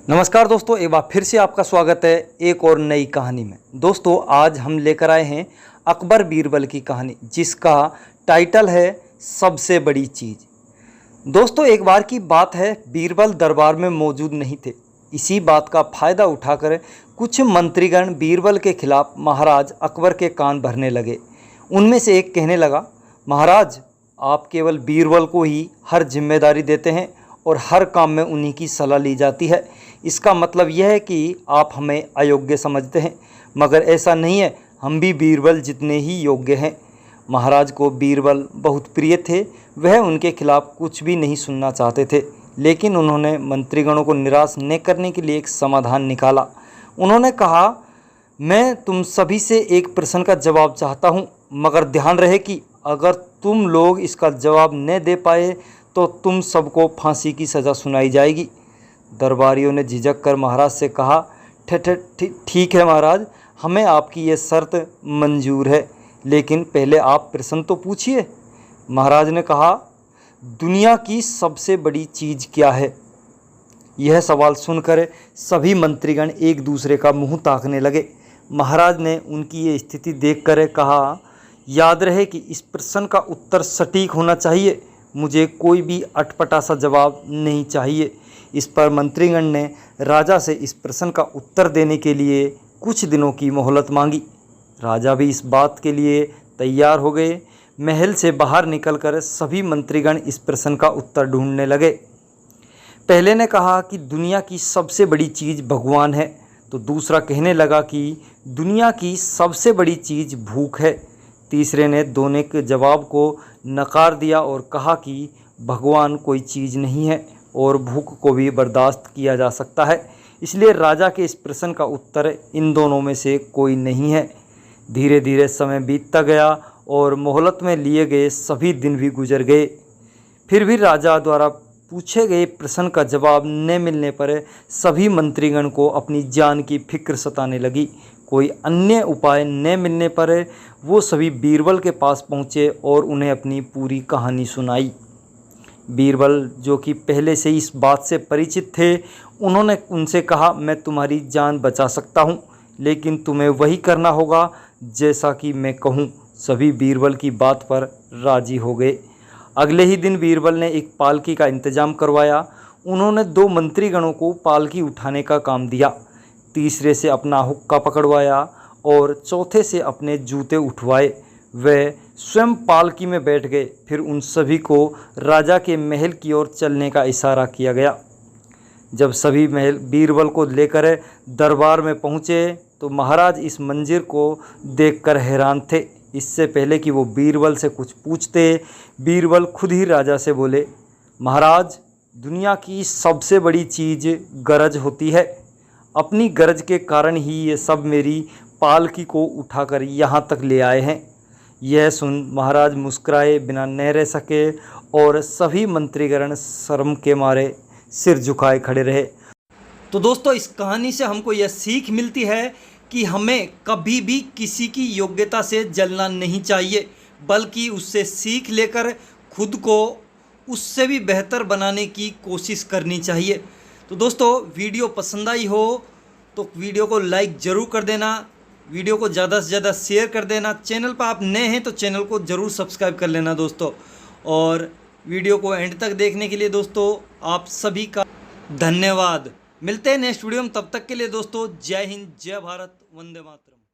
नमस्कार दोस्तों, एक बार फिर से आपका स्वागत है एक और नई कहानी में। दोस्तों आज हम लेकर आए हैं अकबर बीरबल की कहानी, जिसका टाइटल है सबसे बड़ी चीज़। दोस्तों एक बार की बात है, बीरबल दरबार में मौजूद नहीं थे। इसी बात का फ़ायदा उठाकर कुछ मंत्रीगण बीरबल के खिलाफ महाराज अकबर के कान भरने लगे। उनमें से एक कहने लगा, महाराज आप केवल बीरबल को ही हर जिम्मेदारी देते हैं और हर काम में उन्हीं की सलाह ली जाती है। इसका मतलब यह है कि आप हमें अयोग्य समझते हैं, मगर ऐसा नहीं है, हम भी बीरबल जितने ही योग्य हैं। महाराज को बीरबल बहुत प्रिय थे। वह उनके खिलाफ कुछ भी नहीं सुनना चाहते थे, लेकिन उन्होंने मंत्रीगणों को निराश न करने के लिए एक समाधान निकाला। उन्होंने कहा, मैं तुम सभी से एक प्रश्न का जवाब चाहता हूँ, मगर ध्यान रहे कि अगर तुम लोग इसका जवाब न दे पाए तो तुम सबको फांसी की सज़ा सुनाई जाएगी। दरबारियों ने झिझक कर महाराज से कहा, ठीक है महाराज, हमें आपकी ये शर्त मंजूर है, लेकिन पहले आप प्रश्न तो पूछिए। महाराज ने कहा, दुनिया की सबसे बड़ी चीज़ क्या है? यह सवाल सुनकर सभी मंत्रीगण एक दूसरे का मुंह ताकने लगे। महाराज ने उनकी ये स्थिति देखकर कहा, याद रहे कि इस प्रश्न का उत्तर सटीक होना चाहिए, मुझे कोई भी अटपटा सा जवाब नहीं चाहिए। इस पर मंत्रीगण ने राजा से इस प्रश्न का उत्तर देने के लिए कुछ दिनों की मोहलत मांगी। राजा भी इस बात के लिए तैयार हो गए। महल से बाहर निकलकर सभी मंत्रीगण इस प्रश्न का उत्तर ढूंढने लगे। पहले ने कहा कि दुनिया की सबसे बड़ी चीज़ भगवान है, तो दूसरा कहने लगा कि दुनिया की सबसे बड़ी चीज़ भूख है। तीसरे ने दोनों के जवाब को नकार दिया और कहा कि भगवान कोई चीज़ नहीं है और भूख को भी बर्दाश्त किया जा सकता है, इसलिए राजा के इस प्रश्न का उत्तर इन दोनों में से कोई नहीं है। धीरे धीरे समय बीतता गया और मोहलत में लिए गए सभी दिन भी गुजर गए। फिर भी राजा द्वारा पूछे गए प्रश्न का जवाब न मिलने पर सभी मंत्रीगण को अपनी जान की फिक्र सताने लगी। कोई अन्य उपाय न मिलने पर वो सभी बीरबल के पास पहुँचे और उन्हें अपनी पूरी कहानी सुनाई। बीरबल, जो कि पहले से इस बात से परिचित थे, उन्होंने उनसे कहा, मैं तुम्हारी जान बचा सकता हूँ, लेकिन तुम्हें वही करना होगा जैसा कि मैं कहूँ। सभी बीरबल की बात पर राजी हो गए। अगले ही दिन बीरबल ने एक पालकी का इंतजाम करवाया। उन्होंने 2 मंत्रीगणों को पालकी उठाने का काम दिया, तीसरे से अपना हुक्का पकड़वाया और चौथे से अपने जूते उठवाए। वे स्वयं पालकी में बैठ गए। फिर उन सभी को राजा के महल की ओर चलने का इशारा किया गया। जब सभी महल बीरबल को लेकर दरबार में पहुँचे तो महाराज इस मंजर को देखकर हैरान थे। इससे पहले कि वो बीरबल से कुछ पूछते, बीरबल खुद ही राजा से बोले, महाराज दुनिया की सबसे बड़ी चीज़ गरज होती है। अपनी गरज के कारण ही ये सब मेरी पालकी को उठाकर यहाँ तक ले आए हैं। यह सुन महाराज मुस्कुराए बिना न रह सके और सभी मंत्रीगण शर्म के मारे सिर झुकाए खड़े रहे। तो दोस्तों इस कहानी से हमको यह सीख मिलती है कि हमें कभी भी किसी की योग्यता से जलना नहीं चाहिए, बल्कि उससे सीख लेकर खुद को उससे भी बेहतर बनाने की कोशिश करनी चाहिए। तो दोस्तों वीडियो पसंद आई हो तो वीडियो को लाइक ज़रूर कर देना, वीडियो को ज़्यादा से ज़्यादा शेयर कर देना। चैनल पर आप नए हैं तो चैनल को ज़रूर सब्सक्राइब कर लेना दोस्तों। और वीडियो को एंड तक देखने के लिए दोस्तों आप सभी का धन्यवाद। मिलते हैं नेक्स्ट वीडियो में, तब तक के लिए दोस्तों जय हिंद, जय भारत, वंदे मातरम।